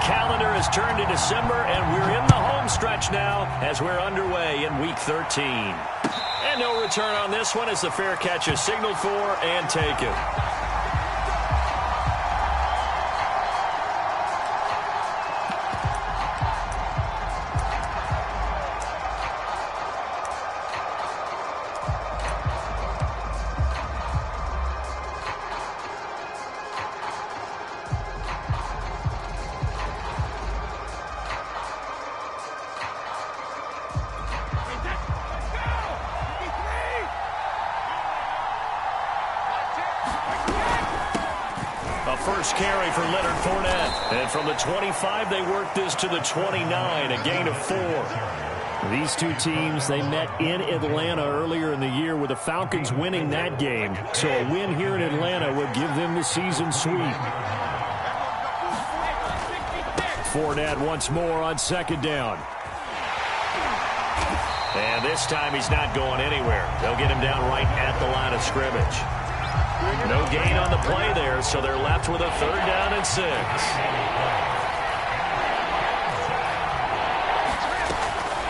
calendar has turned to December, and we're in the home stretch now as we're underway in Week 13. And no return on this one as the fair catch is signaled for and taken. First carry for Leonard Fournette. And from the 25, they worked this to the 29, a gain of 4. These two teams, they met in Atlanta earlier in the year with the Falcons winning that game. So a win here in Atlanta would give them the season sweep. Fournette once more on second down. And this time he's not going anywhere. They'll get him down right at the line of scrimmage. No gain on the play there, so they're left with a 3rd down and 6.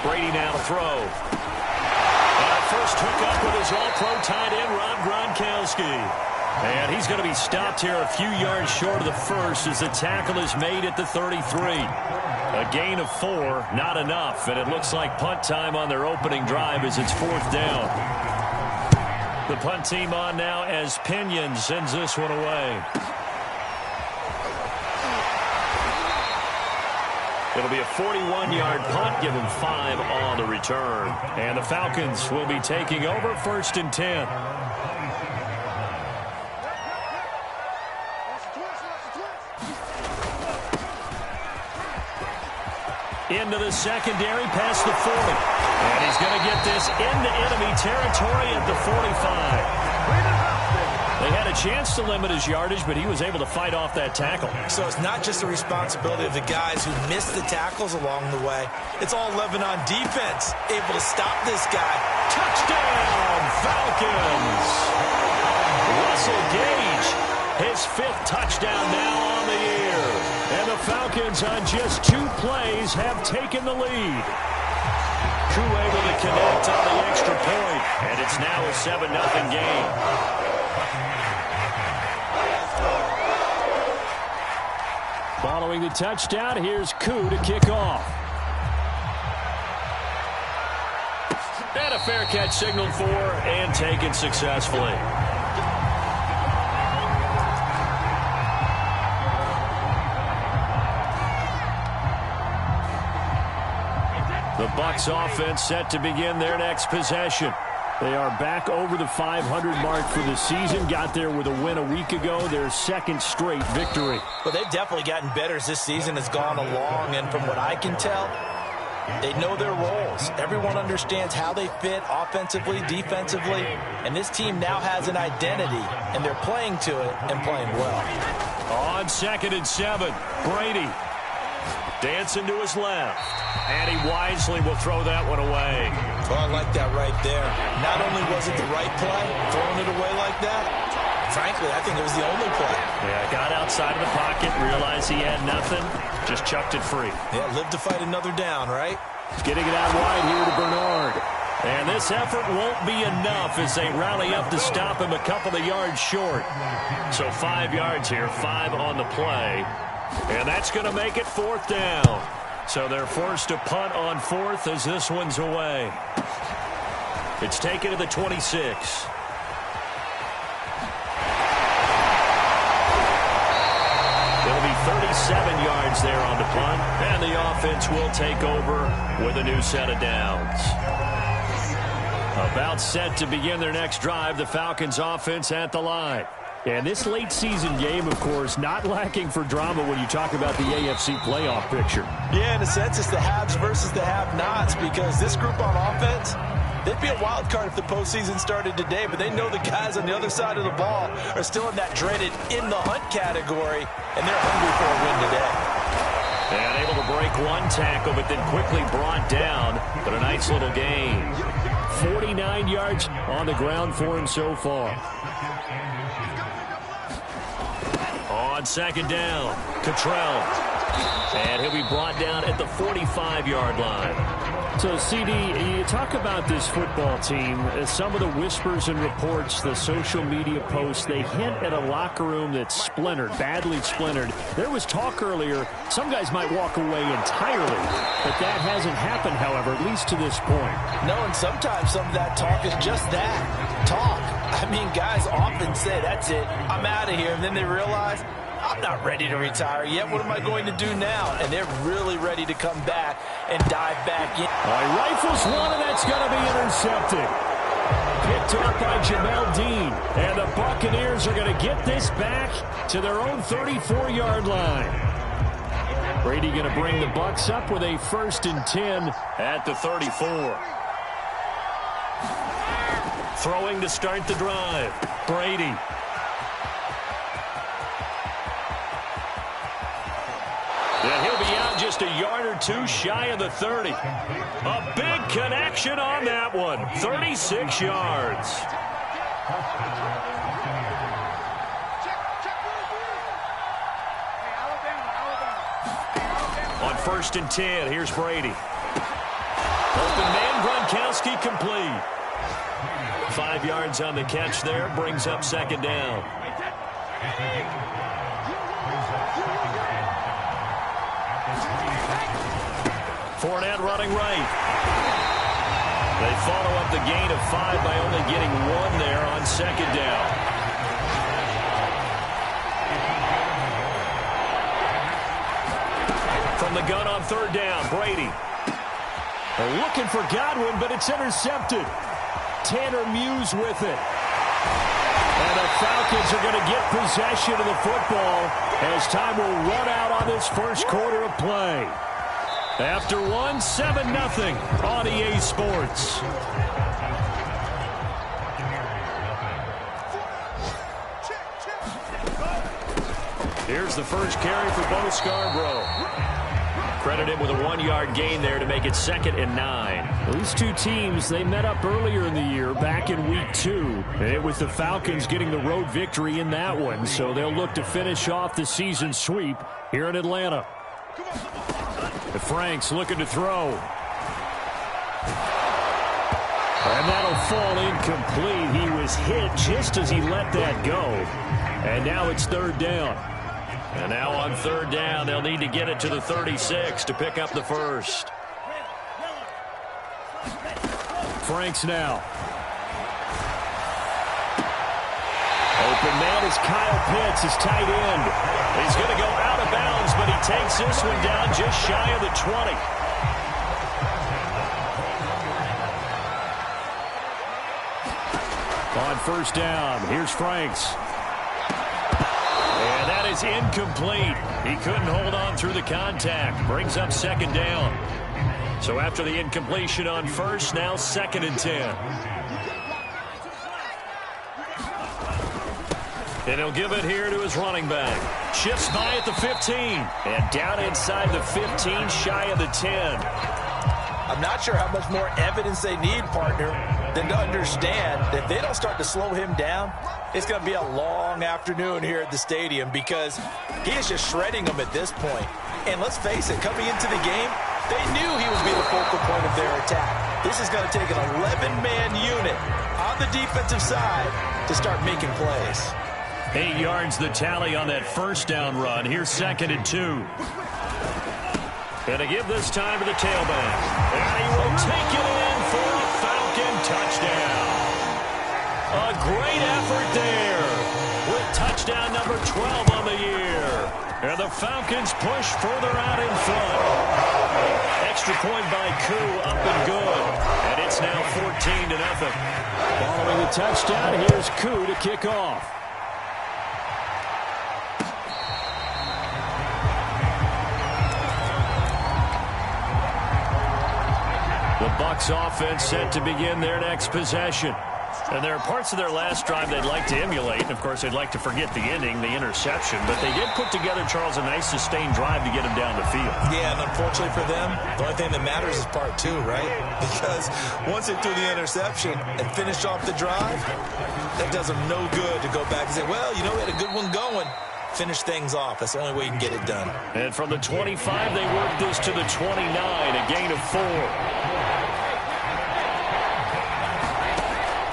Brady now to throw. And first hookup with his all-pro tight end, Rob Gronkowski. And he's going to be stopped here a few yards short of the first as the tackle is made at the 33. A gain of 4, not enough, and it looks like punt time on their opening drive as it's 4th down. The punt team on now as Pinion sends this one away. It'll be a 41-yard punt, give them 5 on the return. And the Falcons will be taking over 1st and 10. Into the secondary, past the 40. And he's going to get this into enemy territory at the 45. They had a chance to limit his yardage, but he was able to fight off that tackle. So it's not just the responsibility of the guys who missed the tackles along the way. It's all living on defense, able to stop this guy. Touchdown, Falcons! Russell Gage, his 5th touchdown now on the year. And the Falcons on just 2 plays have taken the lead. Koo able to connect on the extra point, and it's now a 7-0 game. Following the touchdown, here's Koo to kick off. And a fair catch signaled for and taken successfully. The Bucs offense set to begin their next possession. They are back over the 500 mark for the season. Got there with a win a week ago, their 2nd straight victory. Well, they've definitely gotten better as this season has gone along, and from what I can tell, they know their roles. Everyone understands how they fit offensively, defensively, and this team now has an identity, and they're playing to it and playing well. On 2nd and 7, Brady dancing to his left. And he wisely will throw that one away. Well, I like that right there. Not only was it the right play, throwing it away like that, frankly, I think it was the only play. Yeah, got outside of the pocket, realized he had nothing, just chucked it free. Yeah, live to fight another down, right? Getting it out wide here to Bernard. And this effort won't be enough as they rally up to stop him a couple of yards short. So 5 yards here, 5 on the play. And that's going to make it 4th down. So they're forced to punt on 4th as this one's away. It's taken to the 26. It'll be 37 yards there on the punt, and the offense will take over with a new set of downs. About set to begin their next drive, the Falcons offense at the line. And this late season game, of course, not lacking for drama when you talk about the AFC playoff picture. Yeah, in a sense, it's the haves versus the have-nots, because this group on offense, they'd be a wild card if the postseason started today, but they know the guys on the other side of the ball are still in that dreaded in-the-hunt category, and they're hungry for a win today. And able to break one tackle, but then quickly brought down, but a nice little gain. 49 yards on the ground for him so far. On 2nd down, Cottrell And he'll be brought down at the 45-yard line. So, CD, you talk about this football team. Some of the whispers and reports, the social media posts, they hint at a locker room that's splintered, badly splintered. There was talk earlier, some guys might walk away entirely, but that hasn't happened, however, at least to this point. No, and sometimes some of that talk is just that, talk. I mean, guys often say, that's it, I'm out of here, and then they realize, I'm not ready to retire yet. What am I going to do now? And they're really ready to come back and dive back in. He rifles one, and that's going to be intercepted. Picked up by Jamel Dean. And the Buccaneers are going to get this back to their own 34-yard line. Brady going to bring the Bucs up with a 1st and 10 at the 34. Throwing to start the drive. Brady. And he'll be out just a yard or two shy of the 30. A big connection on that one. 36 yards. On 1st and 10, here's Brady. Open man, Gronkowski complete. 5 yards on the catch there. Brings up 2nd down. Fournette running right. They follow up the gain of 5 by only getting 1 there on 2nd down. From the gun on 3rd down, Brady. They're looking for Godwin, but it's intercepted. Tanner Muse with it. And the Falcons are going to get possession of the football as time will run out on this first quarter of play. After 1, 7-0 on EA Sports. Here's the first carry for Bo Scarborough. Credit him with a 1-yard gain there to make it 2nd and 9. These two teams, they met up earlier in the year, back in Week 2. It was the Falcons getting the road victory in that one, so they'll look to finish off the season sweep here in Atlanta. Frank's looking to throw. And that'll fall incomplete. He was hit just as he let that go. And now it's 3rd down. And now on 3rd down, they'll need to get it to the 36 to pick up the first. Franks now. Open man is Kyle Pitts, his tight end. He's going to go out of bounds, but he takes this one down just shy of the 20. On 1st down, here's Franks. And that is incomplete. He couldn't hold on through the contact. Brings up 2nd down. So after the incompletion on 1st, now 2nd and 10. And he'll give it here to his running back. Shifts by at the 15. And down inside the 15, shy of the 10. I'm not sure how much more evidence they need, partner, than to understand that if they don't start to slow him down, it's going to be a long afternoon here at the stadium because he is just shredding them at this point. And let's face it, coming into the game, they knew he would be the focal point of their attack. This is going to take an 11-man unit on the defensive side to start making plays. 8 yards the tally on that 1st down run. Here's 2nd and 2. And to give this time to the tailback. And he will take it in for a Falcon touchdown. A great effort there with touchdown number 12 on the year. And the Falcons push further out in front. Extra point by Koo, up and good. And it's now 14-0. Following the touchdown, here's Koo to kick off. The Bucs offense set to begin their next possession. And there are parts of their last drive they'd like to emulate. And, of course, they'd like to forget the ending, the interception. But they did put together, Charles, a nice sustained drive to get them down the field. Yeah, and unfortunately for them, the only thing that matters is part 2, right? Because once they threw the interception and finished off the drive, that does them no good to go back and say, well, you know, we had a good one going. finish things off. That's the only way you can get it done. And from the 25, they work this to the 29, a gain of 4.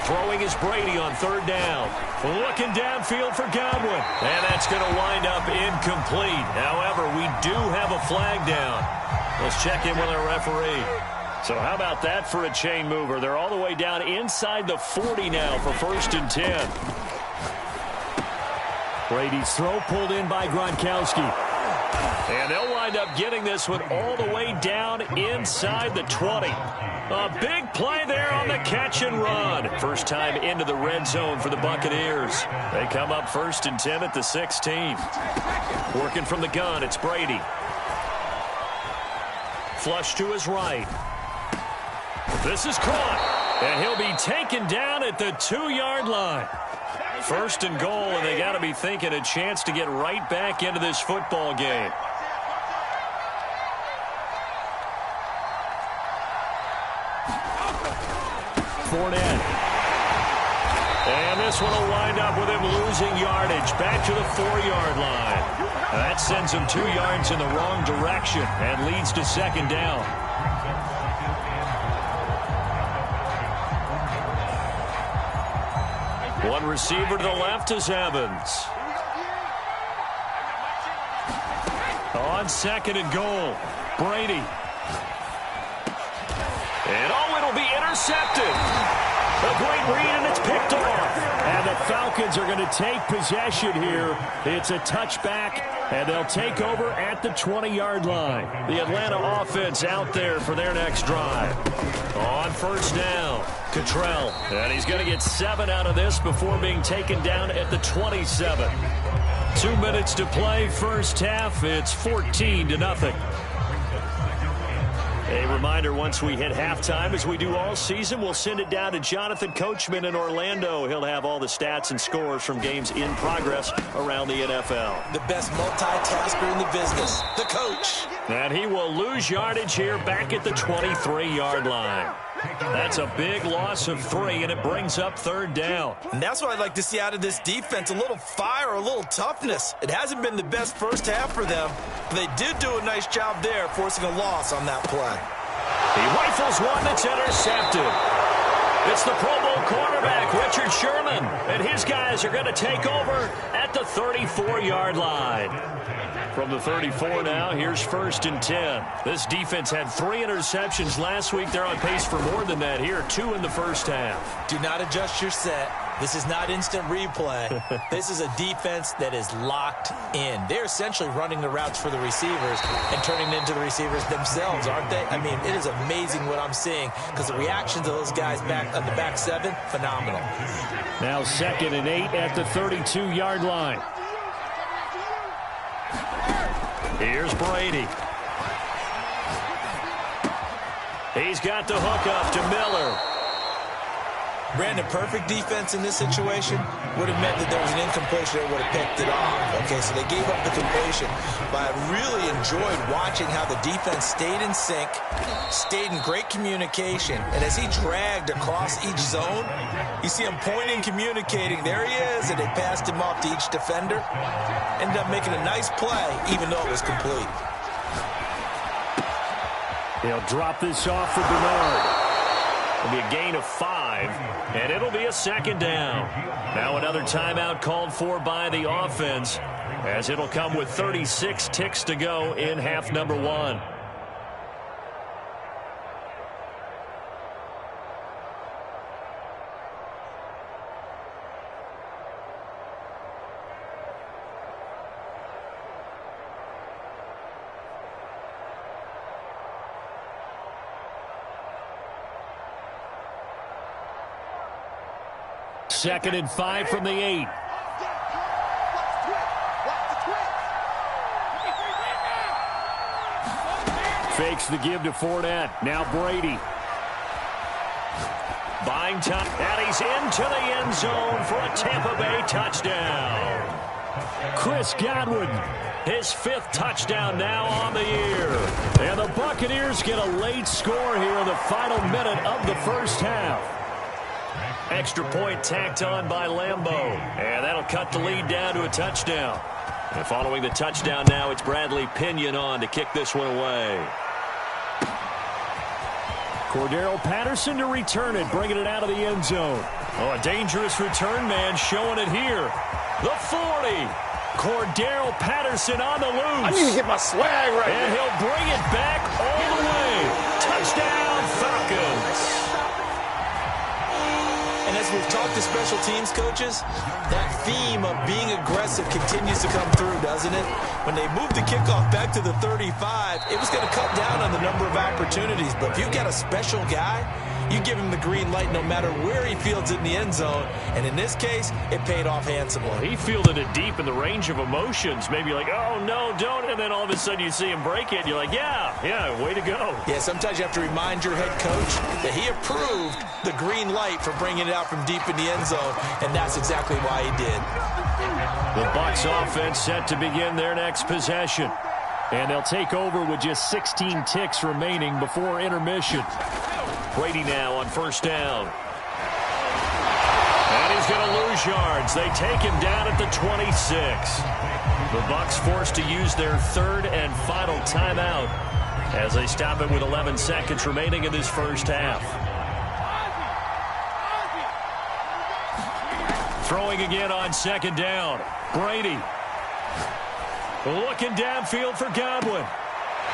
Throwing is Brady on third down. Looking downfield for Godwin. And that's going to wind up incomplete. However, we do have a flag down. Let's check in with our referee. So how about that for a chain mover? They're all the way down inside the 40 now for 1st and 10. Brady's throw pulled in by Gronkowski. And they'll wind up getting this one all the way down inside the 20. A big play there on the catch and run. First time into the red zone for the Buccaneers. They come up 1st and 10 at the 16. Working from the gun, it's Brady. Flush to his right. This is caught. And he'll be taken down at the 2-yard line. 1st and goal, and they got to be thinking a chance to get right back into this football game. Fournette. And this one will wind up with him losing yardage back to the 4-yard line. That sends him 2 yards in the wrong direction and leads to 2nd down. One receiver to the left is Evans. On 2nd and goal, Brady. And it'll be intercepted. A great read, and it's picked off. And the Falcons are going to take possession here. It's a touchback, and they'll take over at the 20-yard line. The Atlanta offense out there for their next drive. On 1st down, Cottrell. And he's going to get 7 out of this before being taken down at the 27. 2 minutes to play, first half. It's 14-0. A reminder, once we hit halftime, as we do all season, we'll send it down to Jonathan Coachman in Orlando. He'll have all the stats and scores from games in progress around the NFL. The best multitasker in the business, the coach. And he will lose yardage here back at the 23-yard line. That's a big loss of 3, and it brings up 3rd down. And that's what I'd like to see out of this defense, a little fire, a little toughness. It hasn't been the best first half for them, but they did do a nice job there, forcing a loss on that play. He rifles one that's intercepted. It's the Pro Bowl cornerback, Richard Sherman, and his guys are going to take over at the 34-yard line. From the 34 now, here's 1st and 10. This defense had 3 interceptions last week. They're on pace for more than that here, 2 in the first half. Do not adjust your set. This is not instant replay. This is a defense that is locked in. They're essentially running the routes for the receivers and turning into the receivers themselves, aren't they? I mean, it is amazing what I'm seeing because the reactions of those guys back on the back 7, phenomenal. Now 2nd and 8 at the 32-yard line. Here's Brady. He's got the hook up to Miller. Brandon, perfect defense in this situation would have meant that there was an incompletion that would have picked it off. Okay, so they gave up the completion. But I really enjoyed watching how the defense stayed in sync, stayed in great communication, and as he dragged across each zone, you see him pointing, communicating. There he is, and they passed him off to each defender. Ended up making a nice play, even though it was complete. He'll drop this off for Bernard. It'll be a gain of 5, and it'll be a 2nd down. Now another timeout called for by the offense, as it'll come with 36 ticks to go in half number 1. Second and 5 from the 8. Fakes the give to Fournette. Now Brady. Buying time, and he's into the end zone for a Tampa Bay touchdown. Chris Godwin, his 5th touchdown now on the year. And the Buccaneers get a late score here in the final minute of the first half. Extra point tacked on by Lambeau. And that'll cut the lead down to a touchdown. And following the touchdown now, it's Bradley Pinion on to kick this one away. Cordero Patterson to return it, bringing it out of the end zone. Oh, a dangerous return man showing it here. The 40. Cordero Patterson on the loose. I need to get my swag right and there. He'll bring it back all the way. Touchdown, Falcons. And as we've talked to special teams coaches, that theme of being aggressive continues to come through, doesn't it? When they moved the kickoff back to the 35, it was going to cut down on the number of opportunities. But if you've got a special guy, you give him the green light no matter where he fields it in the end zone. And in this case, it paid off handsomely. He fielded it deep in the range of emotions. Maybe like, oh, no, don't. And then all of a sudden you see him break it. And you're like, yeah, way to go. Yeah, sometimes you have to remind your head coach that he approved the green light for bringing it out from deep in the end zone. And that's exactly why he did. The Bucs offense set to begin their next possession. And they'll take over with just 16 ticks remaining before intermission. Brady now on first down. And he's going to lose yards. They take him down at the 26. The Bucs forced to use their third and final timeout as they stop it with 11 seconds remaining in this first half. Throwing again on second down. Brady looking downfield for Godwin.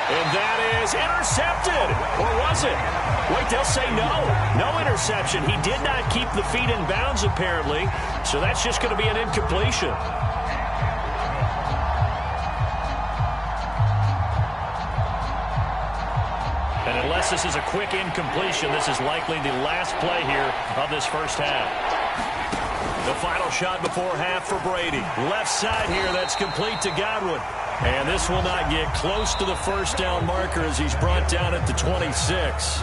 And that is intercepted. Or was it? Wait, they'll say no. No interception. He did not keep the feet in bounds, apparently. So that's just going to be an incompletion. And unless this is a quick incompletion, this is likely the last play here of this first half. The final shot before half for Brady. Left side here, that's complete to Godwin. And this will not get close to the first down marker as he's brought down at the 26.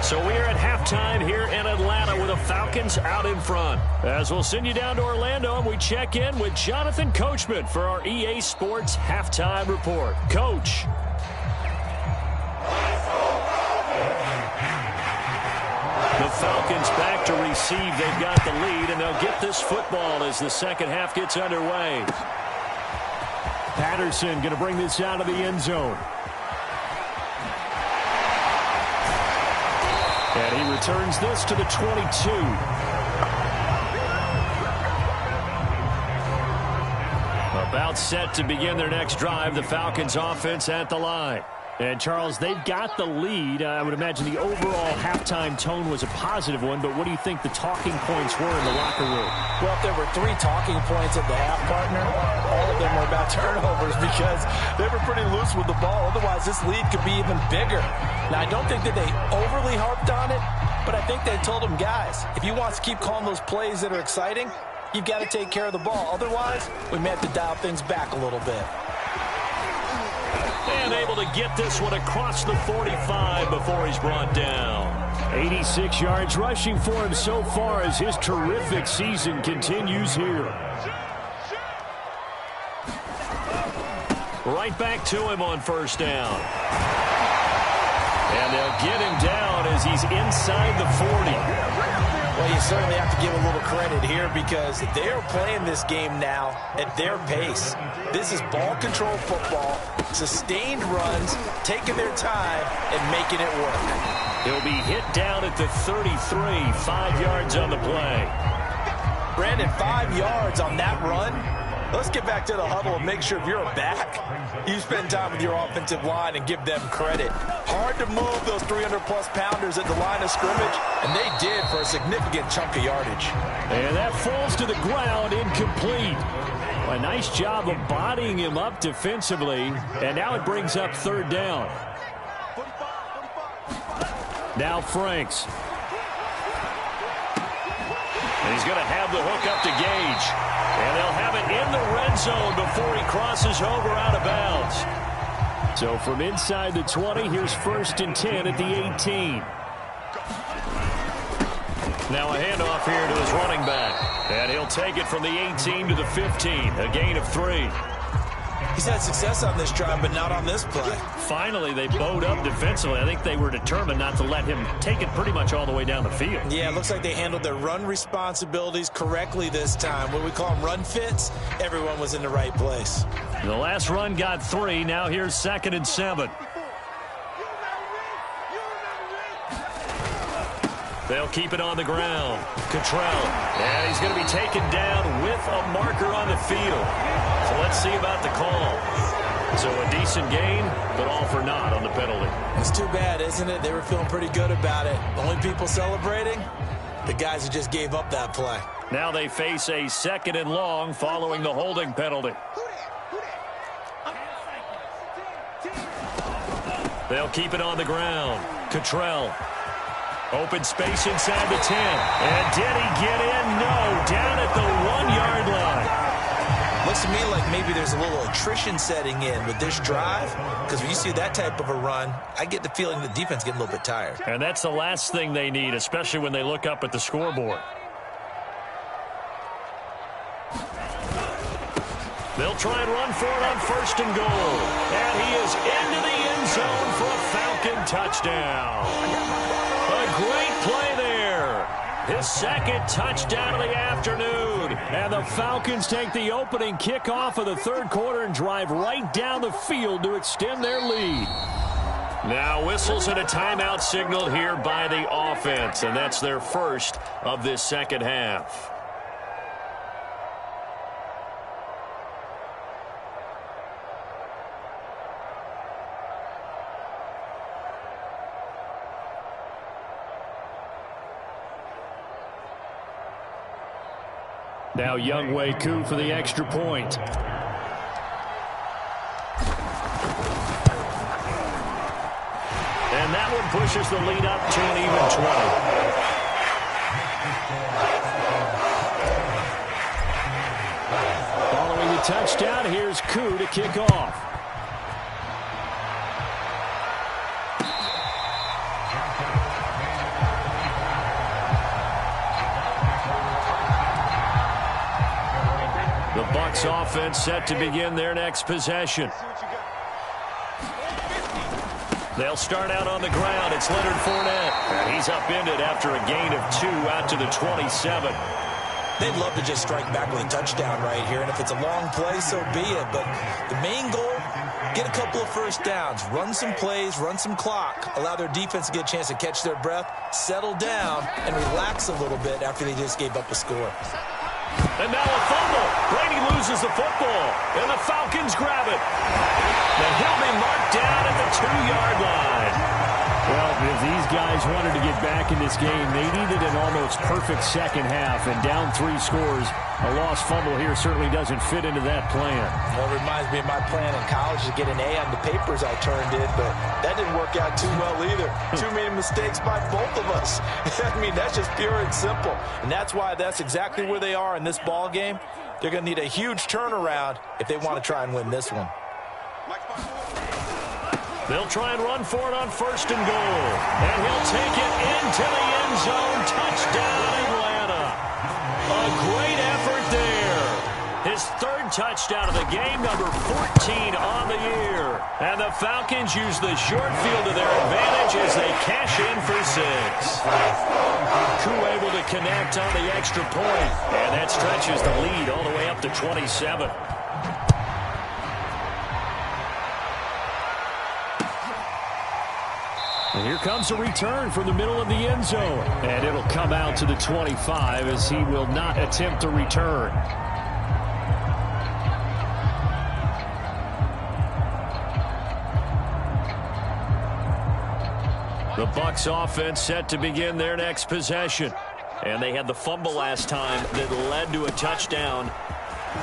So we are at halftime here in Atlanta with the Falcons out in front. As we'll send you down to Orlando and we check in with Jonathan Coachman for our EA Sports Halftime Report. Coach. The Falcons back to receive. They've got the lead, and they'll get this football as the second half gets underway. Patterson going to bring this out of the end zone. And he returns this to the 22. About set to begin their next drive. The Falcons offense at the line. And, Charles, they've got the lead. I would imagine the overall halftime tone was a positive one, but what do you think the talking points were in the locker room? Well, if there were 3 talking points at the half, partner, all of them were about turnovers because they were pretty loose with the ball. Otherwise, this lead could be even bigger. Now, I don't think that they overly harped on it, but I think they told them, guys, if you want to keep calling those plays that are exciting, you've got to take care of the ball. Otherwise, we may have to dial things back a little bit. And able to get this one across the 45 before he's brought down. 86 yards rushing for him so far as his terrific season continues here. Right back to him on first down. And they'll get him down as he's inside the 40. Well, you certainly have to give a little credit here because they are playing this game now at their pace. This is ball control football, sustained runs, taking their time, and making it work. He'll be hit down at the 33, 5 yards on the play. Brandon, 5 yards on that run. Let's get back to the huddle and make sure if you're a back, you spend time with your offensive line and give them credit. Hard to move those 300-plus pounders at the line of scrimmage, and they did for a significant chunk of yardage. And that falls to the ground, incomplete. A nice job of bodying him up defensively, and now it brings up third down. Now Franks. And he's going to have the hook up to Gage. And they'll have it in the red zone before he crosses over out of bounds. So from inside the 20, here's 1st and 10 at the 18. Now a handoff here to his running back. And he'll take it from the 18 to the 15. A gain of 3. He's had success on this drive, but not on this play. Finally, they bowed up defensively. I think they were determined not to let him take it pretty much all the way down the field. Yeah, it looks like they handled their run responsibilities correctly this time. What we call them run fits, everyone was in the right place. The last run got 3. Now here's 2nd and 7. They'll keep it on the ground. Cottrell. And he's going to be taken down with a marker on the field. So let's see about the call. So a decent gain, but all for naught on the penalty. It's too bad, isn't it? They were feeling pretty good about it. The only people celebrating, the guys who just gave up that play. Now they face a 2nd and long following the holding penalty. They'll keep it on the ground. Cottrell. Open space inside the 10. And did he get in? No. Down at the 1-yard line. Looks to me like maybe there's a little attrition setting in with this drive. Because when you see that type of a run, I get the feeling the defense getting a little bit tired. And that's the last thing they need, especially when they look up at the scoreboard. They'll try and run for it on 1st and goal. And he is into the end zone for a Falcon touchdown. A great play there. His 2nd touchdown of the afternoon. And the Falcons take the opening kickoff of the 3rd quarter and drive right down the field to extend their lead. Now whistles and a timeout signaled here by the offense. And that's their first of this 2nd half. Now Younghoe Koo for the extra point. And that one pushes the lead up to an even 20. Following the touchdown, here's Koo to kick off. The Bucs offense set to begin their next possession. They'll start out on the ground. It's Leonard Fournette. And he's upended after a gain of 2 out to the 27. They'd love to just strike back with a touchdown right here. And if it's a long play, so be it. But the main goal, get a couple of first downs. Run some plays, run some clock. Allow their defense to get a chance to catch their breath, settle down, and relax a little bit after they just gave up a score. And now a fumble. Brady loses the football, and the Falcons grab it. And he'll be marked down at the 2-yard line. Well, if these guys wanted to get back in this game, they needed an almost perfect 2nd half, and down 3 scores. A lost fumble here certainly doesn't fit into that plan. Well, it reminds me of my plan in college to get an A on the papers I turned in, but that didn't work out too well either. Too many mistakes by both of us. I mean, that's just pure and simple. And that's why that's exactly where they are in this ball game. They're going to need a huge turnaround if they want to try and win this one. They'll try and run for it on 1st and goal. And he'll take it into the end zone. Touchdown, Atlanta. A great effort there. His 3rd touchdown of the game, number 14 on the year. And the Falcons use the short field to their advantage as they cash in for 6. Koo able to connect on the extra point. And that stretches the lead all the way up to 27. And here comes a return from the middle of the end zone. And it'll come out to the 25 as he will not attempt to return. The Bucs offense set to begin their next possession. And they had the fumble last time that led to a touchdown.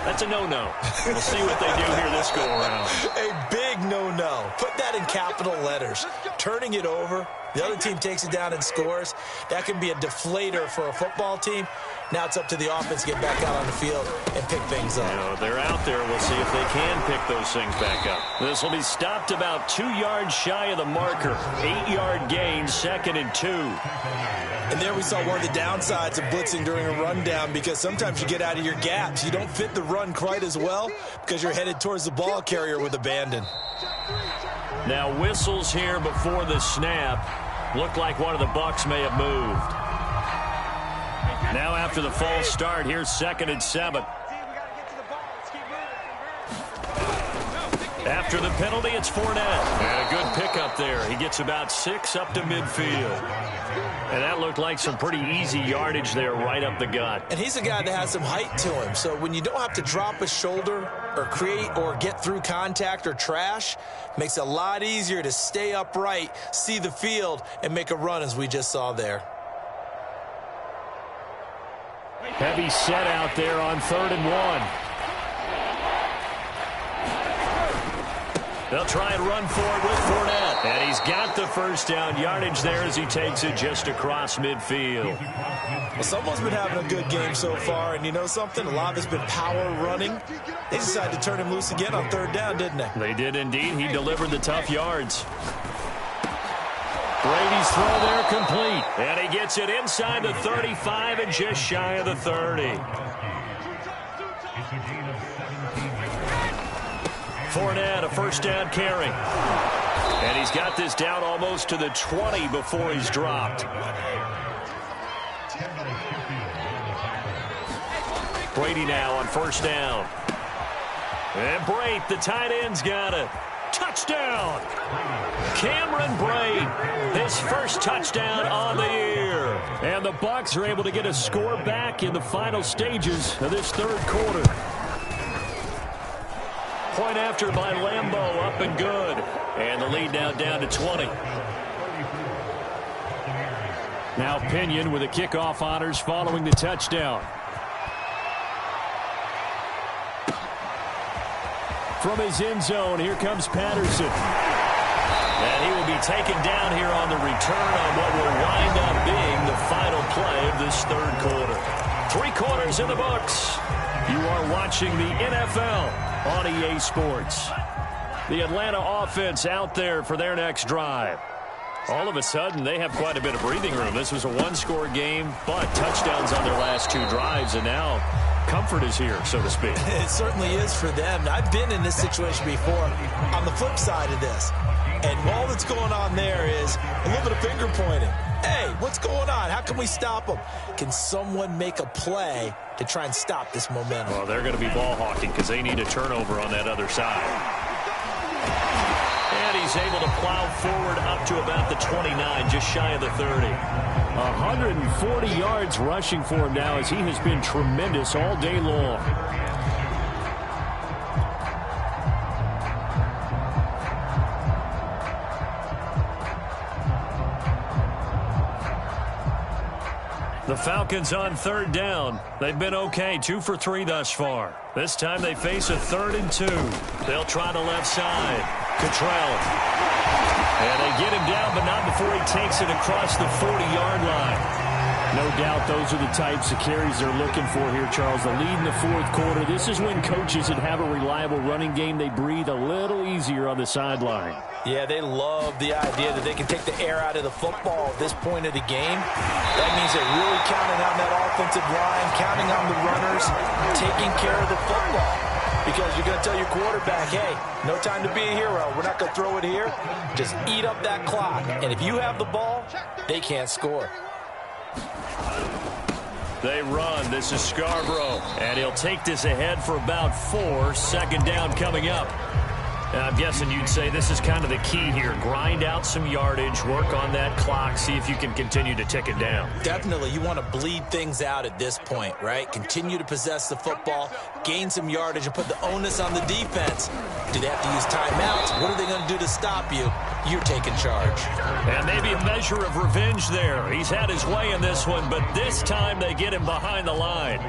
That's a no-no. We'll see what they do here this go-around. A big no-no. Put that in capital letters. Turning it over, The other team takes it down and scores. That can be a deflator for a football team. Now it's up to the offense to get back out on the field and pick things up. You know, they're out there. We'll see if they can pick those things back up. This will be stopped about 2 yards shy of the marker. 8-yard gain, 2nd and 2. And there we saw one of the downsides of blitzing during a rundown, because sometimes you get out of your gaps. You don't fit the run quite as well because you're headed towards the ball carrier with abandon. Now whistles here before the snap. Looked like one of the Bucs may have moved. Now after the false start, here's 2nd and 7. After the penalty, it's Fournette. And a good pickup there. He gets about 6 up to midfield. And that looked like some pretty easy yardage there right up the gut. And he's a guy that has some height to him. So when you don't have to drop a shoulder or create or get through contact or trash, makes it a lot easier to stay upright, see the field, and make a run as we just saw there. Heavy set out there on 3rd and 1. They'll try and run for it with Fournette. And he's got the first down yardage there as he takes it just across midfield. Well, someone's been having a good game so far, and you know something? A lot of it's been power running. They decided to turn him loose again on 3rd down, didn't they? They did indeed. He delivered the tough yards. Brady's throw there complete. And he gets it inside the 35 and just shy of the 30. Fournette, a first down carry. And he's got this down almost to the 20 before he's dropped. Brady now on 1st down. And Brate, the tight end's got it. Touchdown! Cameron Brate, his first touchdown on the year. And the Bucs are able to get a score back in the final stages of this 3rd quarter. Point after by Lambeau, up and good. And the lead now down to 20. Now Pinion with the kickoff honors following the touchdown. From his end zone, here comes Patterson. And he will be taken down here on the return on what will wind up being the final play of this 3rd quarter. 3 quarters in the books. You are watching the NFL on EA Sports. The Atlanta offense out there for their next drive. All of a sudden, they have quite a bit of breathing room. This was a 1-score game, but touchdowns on their last 2 drives, and now comfort is here, so to speak. It certainly is for them. I've been in this situation before on the flip side of this. And all that's going on there is a little bit of finger pointing. Hey, what's going on? How can we stop them? Can someone make a play to try and stop this momentum? Well, they're going to be ball hawking because they need a turnover on that other side. And he's able to plow forward up to about the 29, just shy of the 30. 140 yards rushing for him now as he has been tremendous all day long. The Falcons on 3rd down. They've been okay, 2 for 3 thus far. This time they face a 3rd and 2. They'll try the left side. Cottrell. And they get him down, but not before he takes it across the 40-yard line. No doubt those are the types of carries they're looking for here, Charles. The lead in the 4th quarter. This is when coaches that have a reliable running game, they breathe a little easier on the sideline. Yeah, they love the idea that they can take the air out of the football at this point of the game. That means they're really counting on that offensive line, counting on the runners, taking care of the football. Because you're going to tell your quarterback, hey, no time to be a hero. We're not going to throw it here. Just eat up that clock. And if you have the ball, they can't score. They run. This is Scarborough. And he'll take this ahead for about 4. 2nd down coming up. And I'm guessing you'd say this is kind of the key here. Grind out some yardage, work on that clock, see if you can continue to tick it down. Definitely. You want to bleed things out at this point, right? Continue to possess the football, gain some yardage, and put the onus on the defense. Do they have to use timeouts? What are they going to do to stop you? You're taking charge. And maybe a measure of revenge there. He's had his way in this one, but this time they get him behind the line.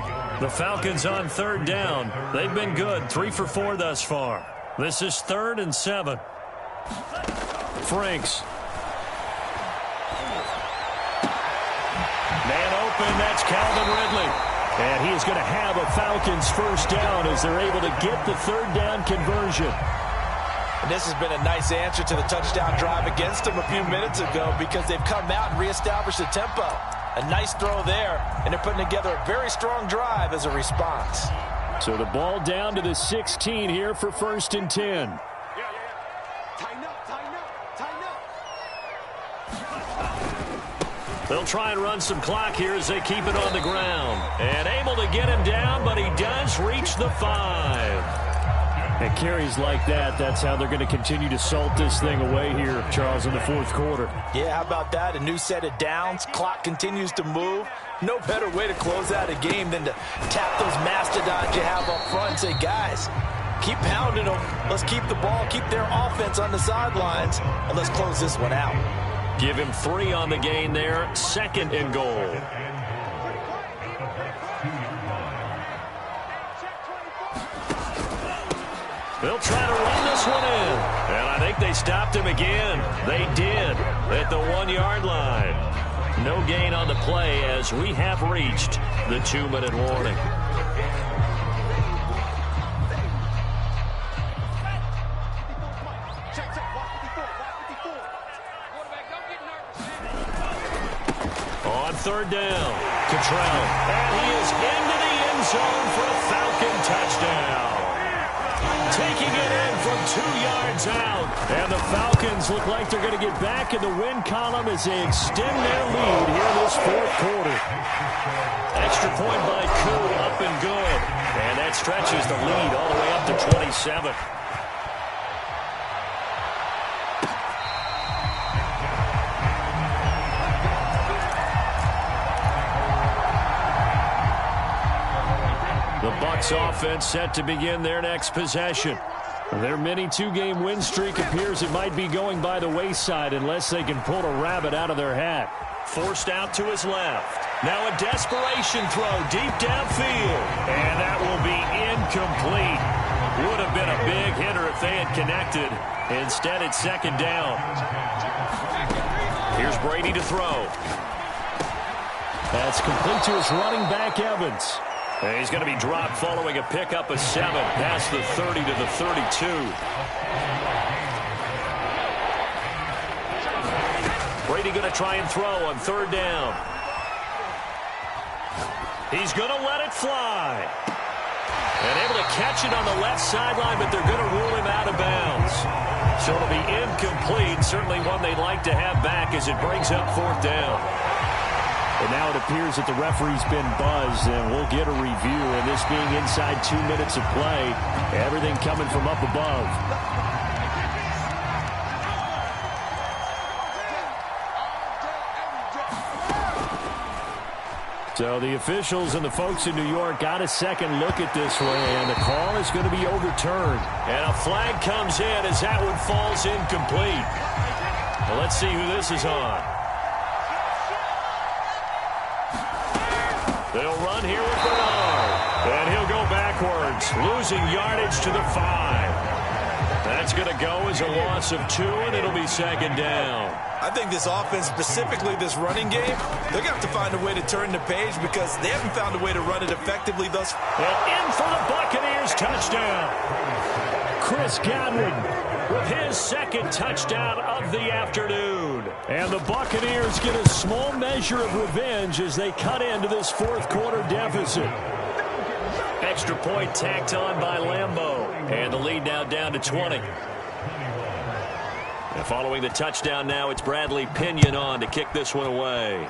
The Falcons on 3rd down. They've been good, 3 for 4 thus far. This is 3rd and 7. Franks. Calvin Ridley. And he is going to have a Falcons first down as they're able to get the third down conversion. And this has been a nice answer to the touchdown drive against them a few minutes ago because they've come out and reestablished the tempo. A nice throw there, and they're putting together a very strong drive as a response. So the ball down to the 16 here for 1st and 10. They'll try and run some clock here as they keep it on the ground. And able to get him down, but he does reach the 5. And carries like that, that's how they're going to continue to salt this thing away here, Charles, in the 4th quarter. Yeah, how about that? A new set of downs. Clock continues to move. No better way to close out a game than to tap those mastodons you have up front and say, guys, keep pounding them. Let's keep the ball, keep their offense on the sidelines, and let's close this one out. Give him 3 on the gain there. 2nd and goal. They'll try to run this one in. And I think they stopped him again. They did at the 1-yard line. No gain on the play as we have reached the 2-minute warning. On 3rd down, Cottrell. And he is into the end zone for a Falcon touchdown. Taking it in from 2 yards out. And the Falcons look like they're going to get back in the win column as they extend their lead here this 4th quarter. Extra point by Koo, up and good. And that stretches the lead all the way up to 27. The Bucs offense set to begin their next possession. Their mini 2-game win streak appears it might be going by the wayside unless they can pull a rabbit out of their hat. Forced out to his left. Now a desperation throw deep downfield. And that will be incomplete. Would have been a big hitter if they had connected. Instead, it's 2nd down. Here's Brady to throw. That's complete to his running back, Evans. And he's going to be dropped following a pickup of 7 past the 30 to the 32. Brady going to try and throw on 3rd down. He's going to let it fly. And able to catch it on the left sideline, but they're going to rule him out of bounds. So it'll be incomplete. Certainly one they'd like to have back as it brings up 4th down. And now it appears that the referee's been buzzed, and we'll get a review. And this being inside 2 minutes of play, everything coming from up above. So the officials and the folks in New York got a second look at this one, and the call is going to be overturned. And a flag comes in as that one falls incomplete. Well, let's see who this is on. They'll run here with Bernard. And he'll go backwards, losing yardage to the 5. That's going to go as a loss of 2, and it'll be 2nd down. I think this offense, specifically this running game, they're going to have to find a way to turn the page because they haven't found a way to run it effectively thus far. And in for the Buccaneers touchdown. Chris Godwin with his 2nd touchdown of the afternoon. And the Buccaneers get a small measure of revenge as they cut into this 4th quarter deficit. Extra point tacked on by Lambeau. And the lead now down to 20. And following the touchdown now, it's Bradley Pinion on to kick this one away.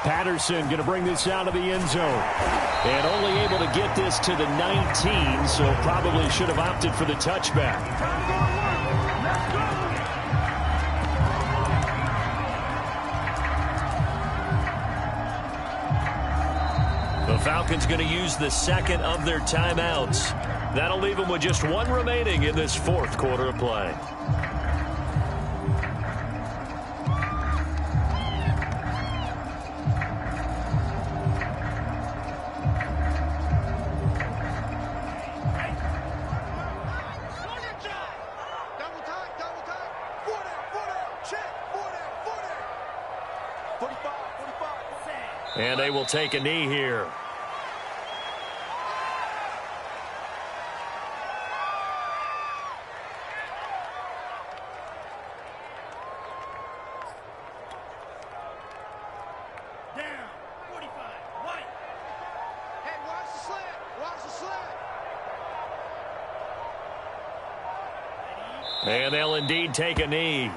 Patterson going to bring this out of the end zone. And only able to get this to the 19, so probably should have opted for the touchback. The Falcons going to use the 2nd of their timeouts. That'll leave them with just 1 remaining in this 4th quarter of play. And they will take a knee here. And they'll indeed take a knee.